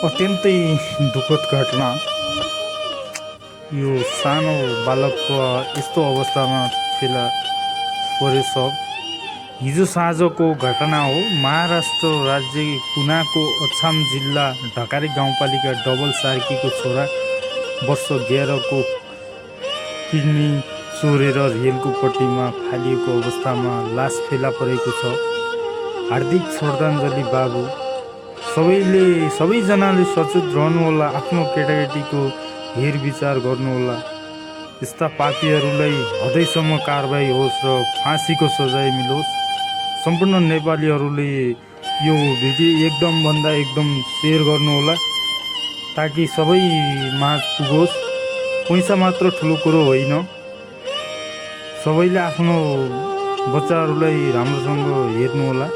अत्यन्तै दुःखद घटना। यो सानो बालकको यस्तो अवस्थामा फेला परे सब। हिजो साँझको घटना हो। महाराष्ट्र राज्य पुनाको अछाम जिल्ला ढकारे गाउँपालिका डबल सार्कीको छोरा वर्ष 11को किडनी चोरेर रेलको पट्टीमा फालिएको अवस्थामा लास फेला परेको छ। हार्दिक श्रद्धाञ्जली बाबु। सबैजनाले सचेत रहनुहोला, आफ्नो केटाकेटीको हेरविचार गर्नुहोला। यस्ता पापीहरूलाई हदैसम्म कारबाही होस् र फाँसीको सजाय मिलोस्। सम्पूर्ण नेपालीहरूले यो भिडियो एकदम सेयर गर्नुहोला ताकि सबै माझ पुगोस्। पैसा मात्र ठुलो कुरो होइन। सबैले आफ्नो बच्चाहरूलाई राम्रोसँग हेर्नुहोला।